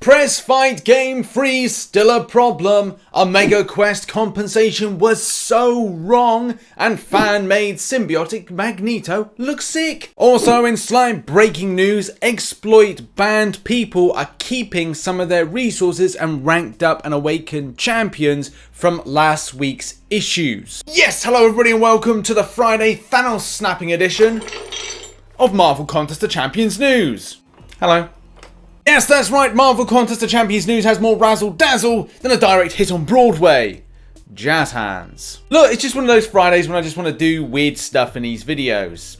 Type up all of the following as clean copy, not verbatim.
Press fight game freeze still a problem. A Mega Quest compensation was so wrong, and fan-made Symbiote Magneto looks sick. Also in slight breaking news, exploit banned people are keeping some of their resources and ranked up and awakened champions from last week's issues. Yes, hello everybody and welcome to the Friday Thanos snapping edition of Marvel Contest of Champions News. Hello. Yes, that's right, Marvel Contest of Champions News has more razzle-dazzle than a direct hit on Broadway. Jazz hands. Look, it's just one of those Fridays when I just want to do weird stuff in these videos.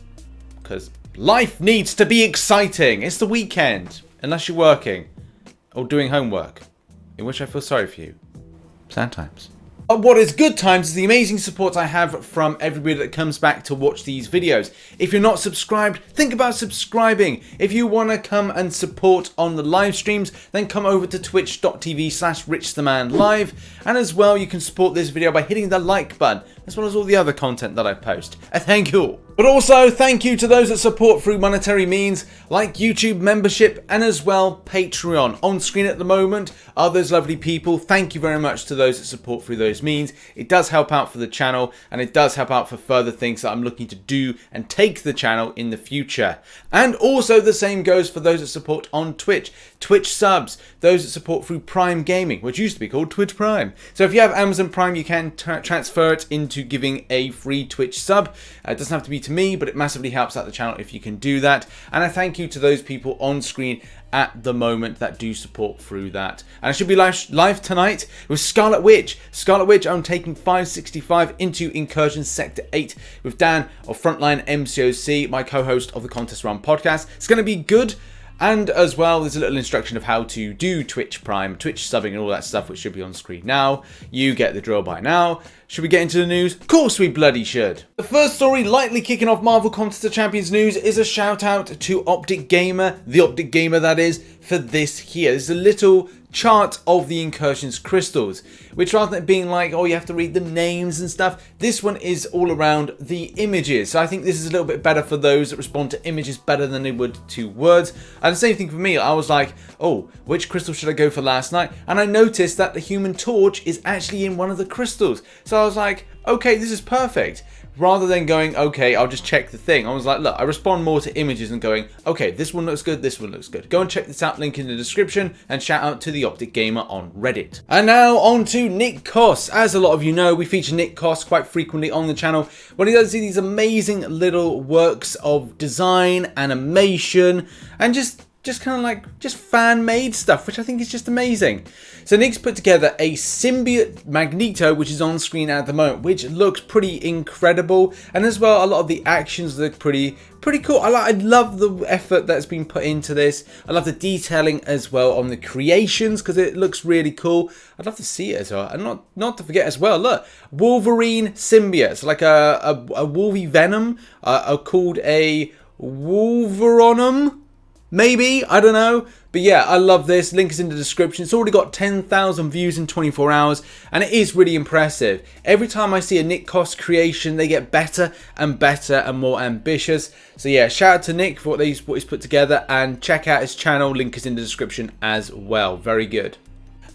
Because life needs to be exciting. It's the weekend. Unless you're working. Or doing homework. In which I feel sorry for you. Sad times. But what is good times is the amazing support I have from everybody that comes back to watch these videos. If you're not subscribed, think about subscribing. If you want to come and support on the live streams, then come over to twitch.tv/RichTheMan live. And as well, you can support this video by hitting the like button, as well as all the other content that I post. Thank you. But also, thank you to those that support through monetary means, like YouTube membership and as well Patreon. On screen at the moment are those lovely people. Thank you very much to those that support through those means. It does help out for the channel, and it does help out for further things that I'm looking to do and take the channel in the future. And also the same goes for those that support on Twitch. Twitch subs, those that support through Prime Gaming, which used to be called Twitch Prime. So if you have Amazon Prime, you can transfer it into giving a free Twitch sub. It doesn't have to be to me, but it massively helps out the channel if you can do that. And I thank you to those people on screen at the moment that do support through that. And I should be live tonight with Scarlet Witch. Scarlet Witch, I'm taking 565 into Incursions Sector 8 with Dan of Frontline MCOC, my co-host of the Contest Run podcast. It's going to be good. And as well, there's a little instruction of how to do Twitch Prime, Twitch subbing and all that stuff, which should be on screen now. You get the drill by now. Should we get into the news? Of course we bloody should. The first story lightly kicking off Marvel Contest of Champions news is a shout out to Optic Gamer, the Optic Gamer that is, for this here. There's a little chart of the Incursions Crystals, which rather than being like, oh, you have to read the names and stuff, this one is all around the images. So I think this is a little bit better for those that respond to images better than they would to words. And the same thing for me, I was like, oh, which crystal should I go for last night? And I noticed that the Human Torch is actually in one of the crystals. So I was like, okay, this is perfect. Rather than going, okay, I'll just check the thing. I was like, look, I respond more to images and going, okay, this one looks good, this one looks good. Go and check this out, link in the description, and shout out to the Optic Gamer on Reddit. And now on to Nick Koss. As a lot of you know, we feature Nick Koss quite frequently on the channel when he does these amazing little works of design, animation, and just kind of like just fan-made stuff, which I think is just amazing. So Nick's put together a Symbiote Magneto, which is on screen at the moment, which looks pretty incredible. And as well, a lot of the actions look pretty cool. I love the effort that's been put into this. I love the detailing as well on the creations because it looks really cool. I'd love to see it as well. And not to forget as well, look, Wolverine symbiotes, like a Wolvie Venom, called a Wolveronum. Maybe, I don't know. But yeah, I love this. Link is in the description. It's already got 10,000 views in 24 hours. And it is really impressive. Every time I see a Nick Koss creation, they get better and better and more ambitious. So yeah, shout out to Nick for what he's put together. And check out his channel. Link is in the description as well. Very good.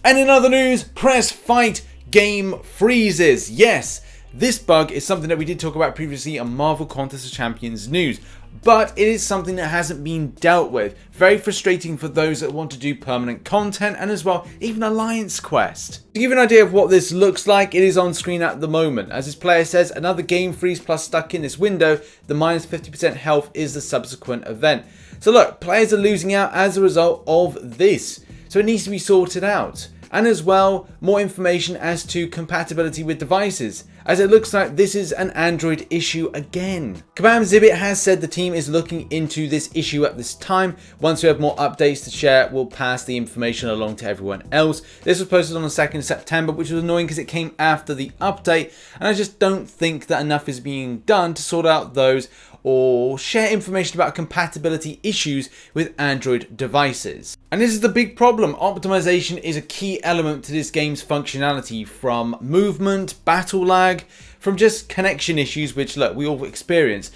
And in other news, press fight game freezes. Yes, this bug is something that we did talk about previously on Marvel Contest of Champions news. But it is something that hasn't been dealt with. Very frustrating for those that want to do permanent content and as well, even Alliance Quest. To give you an idea of what this looks like, it is on screen at the moment. As this player says, another game freeze plus stuck in this window, the minus 50% health is the subsequent event. So look, players are losing out as a result of this. So it needs to be sorted out. And as well, more information as to compatibility with devices, as it looks like this is an Android issue again. Kabam Zibit has said the team is looking into this issue at this time. Once we have more updates to share, we'll pass the information along to everyone else. This was posted on the 2nd of September, which was annoying because it came after the update, and I just don't think that enough is being done to sort out those or share information about compatibility issues with Android devices. And this is the big problem. Optimization is a key element to this game's functionality, from movement, battle lag, from just connection issues, which look, we all experience.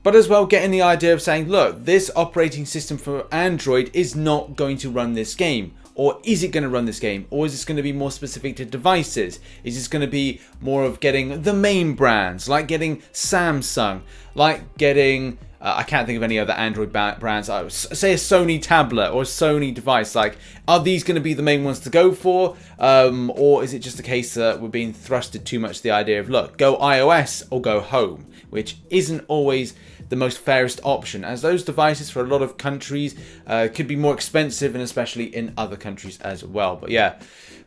But as well getting the idea of saying, look, this operating system for Android is not going to run this game. Or is it going to run this game? Or is this going to be more specific to devices? Is this going to be more of getting the main brands, like getting Samsung, like getting... I can't think of any other Android brands. I would say a Sony tablet or a Sony device. Like, are these going to be the main ones to go for? Or is it just a case that we're being thrusted too much to the idea of, look, go iOS or go home, which isn't always the most fairest option, as those devices for a lot of countries could be more expensive, and especially in other countries as well. But yeah,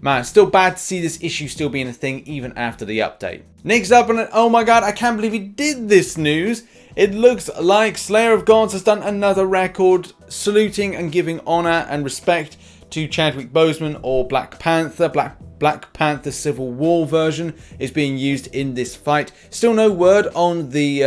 man, it's still bad to see this issue still being a thing even after the update. Next up, and oh my god, I can't believe he did this news. It looks like Slayer of Gods has done another record, saluting and giving honor and respect to Chadwick Boseman, or Black Panther. Black Panther Civil War version is being used in this fight. Still no word on the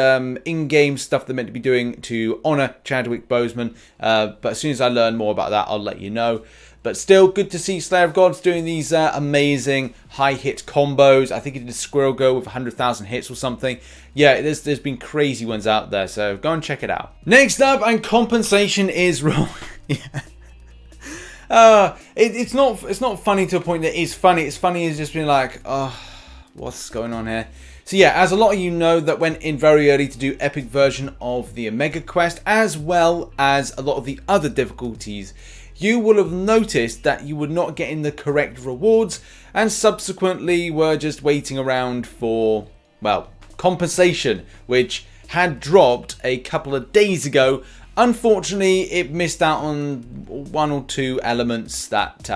in-game stuff they're meant to be doing to honor Chadwick Boseman, but as soon as I learn more about that, I'll let you know. But still, good to see Slayer of Gods doing these amazing high-hit combos. I think he did a Squirrel Go with 100,000 hits or something. Yeah, there's been crazy ones out there, so go and check it out. Next up, and compensation is wrong. Yeah. It's not funny to a point that is funny. It's funny as just being like, oh, what's going on here? So yeah, as a lot of you know that went in very early to do Epic version of the Omega Quest, as well as a lot of the other difficulties, you will have noticed that you were not getting the correct rewards, and subsequently were just waiting around for, well, compensation, which had dropped a couple of days ago. Unfortunately, it missed out on one or two elements that,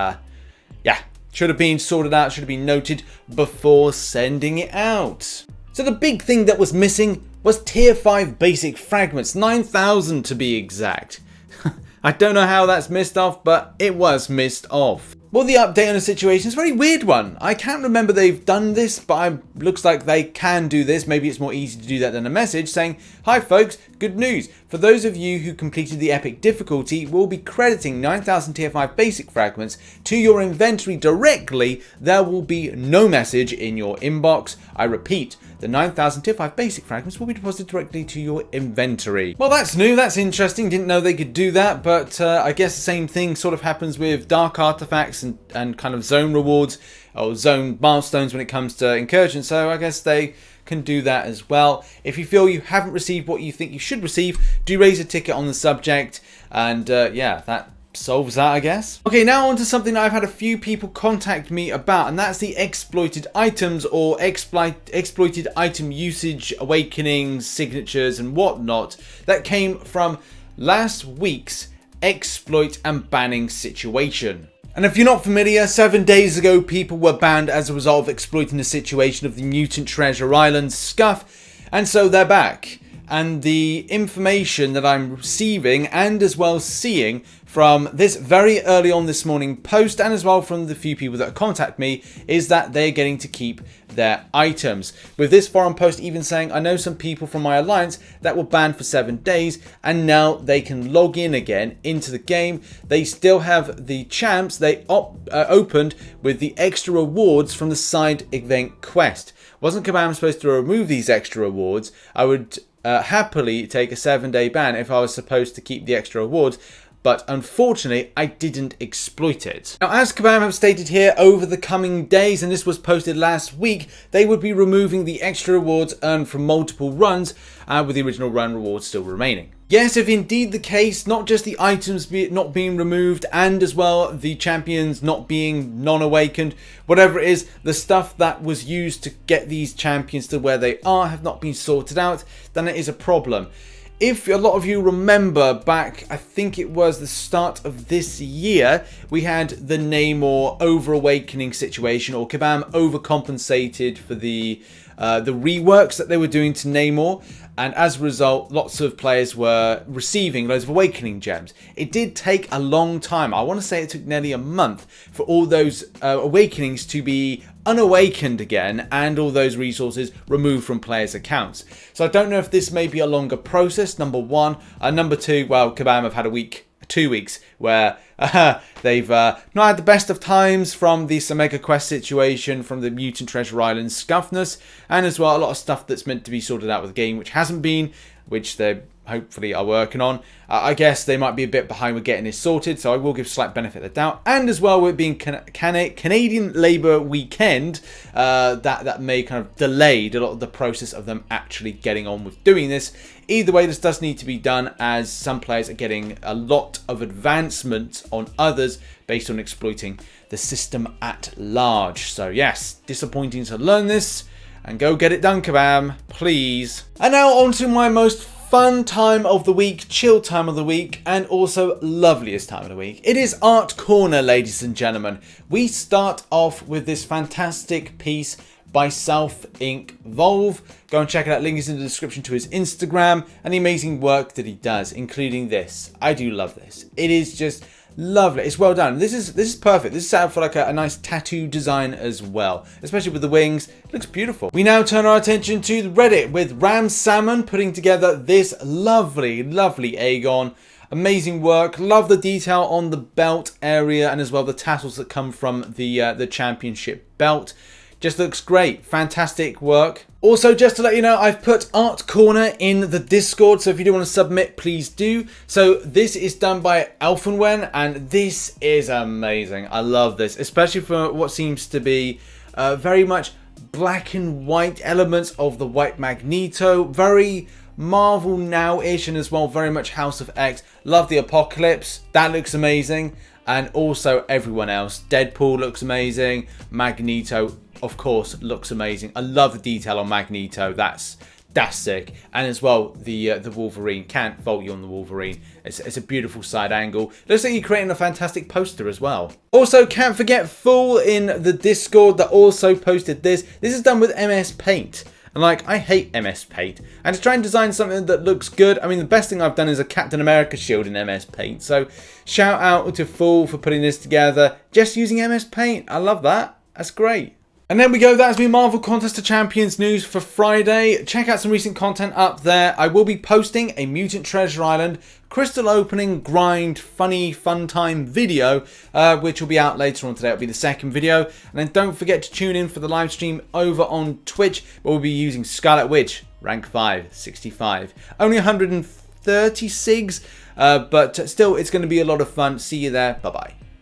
yeah, should have been sorted out, should have been noted before sending it out. So the big thing that was missing was Tier 5 basic fragments, 9,000 to be exact. I don't know how that's missed off, but it was missed off. Well, the update on the situation is a very weird one. I can't remember they've done this, but it looks like they can do this. Maybe it's more easy to do that than a message saying, "Hi folks, good news. For those of you who completed the epic difficulty, we'll be crediting 9,000 tier 5 basic fragments to your inventory directly. There will be no message in your inbox. I repeat, the 9,000 tier 5 basic fragments will be deposited directly to your inventory." Well, that's new, that's interesting. Didn't know they could do that, but I guess the same thing sort of happens with dark artifacts and kind of zone rewards or zone milestones when it comes to incursions, so I guess they can do that as well. If you feel you haven't received what you think you should receive, do raise a ticket on the subject, and yeah, that solves that, I guess. Okay, now on to something that I've had a few people contact me about, and that's the exploited items or exploited item usage, awakenings, signatures and whatnot that came from last week's exploit and banning situation. And if you're not familiar, 7 days ago people were banned as a result of exploiting the situation of the Mutant Treasure Island scuff, and so they're back. And the information that I'm receiving and as well seeing from this very early on this morning post, and as well from the few people that contact me, is that they're getting to keep their items. With this forum post even saying, I know some people from my alliance that were banned for 7 days and now they can log in again into the game. They still have the champs they opened with the extra rewards from the side event quest. Wasn't Kabam supposed to remove these extra rewards? I would happily take a 7-day ban if I was supposed to keep the extra rewards, but unfortunately I didn't exploit it. Now, as Kabam have stated here, over the coming days, and this was posted last week, they would be removing the extra rewards earned from multiple runs, with the original run rewards still remaining. Yes, if indeed the case, not just the items not being removed, and as well the champions not being non-awakened, whatever it is, the stuff that was used to get these champions to where they are have not been sorted out, then it is a problem. If a lot of you remember back, I think it was the start of this year, we had the Namor over-awakening situation, or Kabam overcompensated for the reworks that they were doing to Namor, and as a result, lots of players were receiving loads of awakening gems. It did take a long time. I want to say it took nearly a month for all those awakenings to be unawakened again and all those resources removed from players' accounts. So I don't know if this may be a longer process, number one. Number two, well, Kabam have had 2 weeks where they've not had the best of times from the Omega Quest situation, from the Mutant Treasure Island scuffness, and as well a lot of stuff that's meant to be sorted out with the game which hasn't been, which they're hopefully are working on. I guess they might be a bit behind with getting this sorted, so I will give slight benefit of the doubt. And as well, with being Canadian Labour Weekend, that may kind of delayed a lot of the process of them actually getting on with doing this. Either way, this does need to be done, as some players are getting a lot of advancement on others based on exploiting the system at large. So yes, disappointing to learn this, and go get it done, Kabam, please. And now on to my most fun time of the week, chill time of the week, and also loveliest time of the week. It is Art Corner, ladies and gentlemen. We start off with this fantastic piece by Self Inc. Volve. Go and check it out. Link is in the description to his Instagram and the amazing work that he does, including this. I do love this. It is just lovely. It's well done. This is perfect. This is set up for like a nice tattoo design as well, especially with the wings. It looks beautiful. We now turn our attention to Reddit with Ram Salmon putting together this lovely Aegon. Amazing work. Love the detail on the belt area and as well the tassels that come from the championship belt. Just looks great. Fantastic work. Also, just to let you know, I've put Art Corner in the Discord, so if you do want to submit, please do. So this is done by Elfenwen, and this is amazing. I love this, especially for what seems to be very much black and white elements of the white Magneto. Very Marvel now-ish, and as well very much House of X. Love the Apocalypse. That looks amazing. And also everyone else. Deadpool looks amazing. Magneto, of course, looks amazing. I love the detail on Magneto. That's sick. And as well, the Wolverine. Can't fault you on the Wolverine. It's a beautiful side angle. Looks like you're creating a fantastic poster as well. Also, can't forget Fool in the Discord that also posted this. This is done with MS Paint. And like, I hate MS Paint. And to try and design something that looks good, I mean, the best thing I've done is a Captain America shield in MS Paint. So shout out to Fool for putting this together. Just using MS Paint. I love that. That's great. And there we go, that's been Marvel Contest of Champions news for Friday. Check out some recent content up there. I will be posting a Mutant Treasure Island crystal opening grind funny fun time video, which will be out later on today. It'll be the second video. And then don't forget to tune in for the live stream over on Twitch, where we'll be using Scarlet Witch, rank 5, 65. Only 130 SIGs, but still it's going to be a lot of fun. See you there. Bye-bye.